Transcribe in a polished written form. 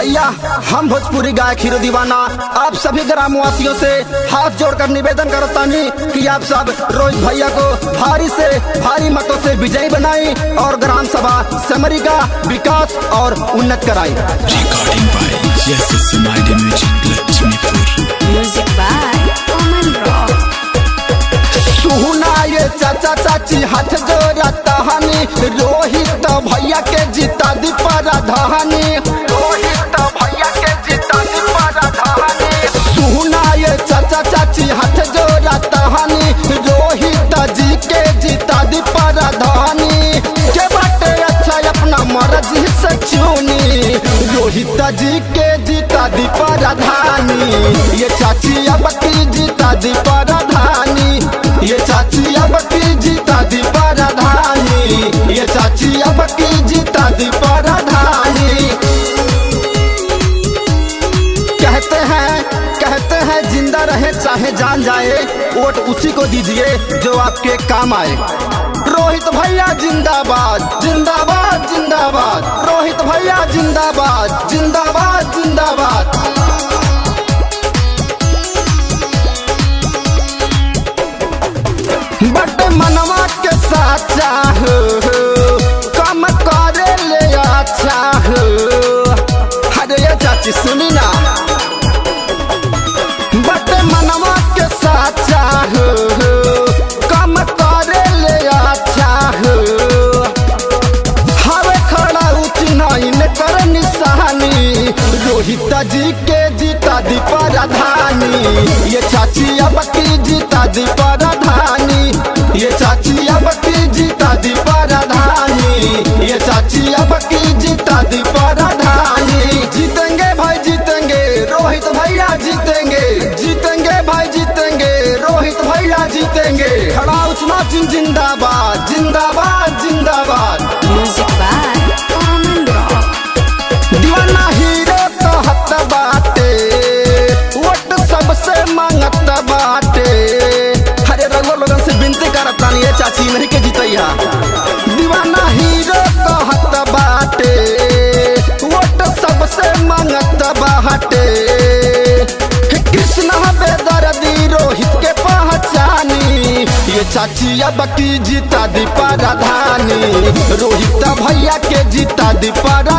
भैया हम भोजपुरी गायक हीरो दीवाना आप सभी ग्रामवासियों से हाथ जोड़कर निवेदन करता हूँ कि आप सब रोहित भैया को भारी से भारी मतों से विजयी बनाई और ग्राम सभा समरी का विकास और उन्नत कराई। Recording by Yes Mighty Music Lakshmipur। Music by Oman Rock। सुना ये चाचा चाची हाथ जोड़ा तहानी रोहित भैया के जीता दी पराधानी। रोहित भैया के जीता दी पराधानी। सुना ये चाचा चाची हाथ जोड़ा तहानी रोहित जी के जीता दी पराधानी। के बाटे अच्छा अपना मर्जी से चुनी रोहित जी के जीता दी पराधानी। ये चाची अब की जीता दी पराधानी। ये चाची अब की जीता दी पराधानी। ये चाची अब की जीता दी पराधानी। कहते हैं जिंदा रहे चाहे जान जाए वोट उसी को दीजिए जो आपके काम आए। रोहित भैया जिंदाबाद जिंदाबाद जिंदाबाद। रोहित भैया जिंदाबाद जिंदाबाद जिंदाबाद। बट मनवा के साचा हो कम करे ले अच्छा हो। अरे ये चाची सुनी ना। बट मनवा के साचा हो कम करे ले अच्छा हो। हवे खड़ा उठी नहीं न कर निशानी रोहित जी के जीता दी पराधानी। ये चाची अब की जीता दी पराधानी। ये चाची अब की जीता दी पराधानी। ये चाची अब की जीता दी पराधानी। जीतेंगे भाई जीतेंगे रोहित भैया जीतेंगे। जीतेंगे भाई जीतेंगे रोहित भैया जीतेंगे। खड़ा उठना जिंदाबाद जिंदाबाद जिंदाबाद। Music by Oman Rock। दीवाना हीरो तो हत बाटे वोट सबसे मांगत बाटे। हरे रघुवर लोगन से विनती करता नहीं चाची नहीं के जीतैया। दीवाना हीरो तो हत बाटे वोट सबसे मांगत बाटे। कृष्ण बेदर्दी रोहित के पहचानी। ये चाची अब की जीता दी पराधानी। रोहित भैया के जीता दी पराधानी।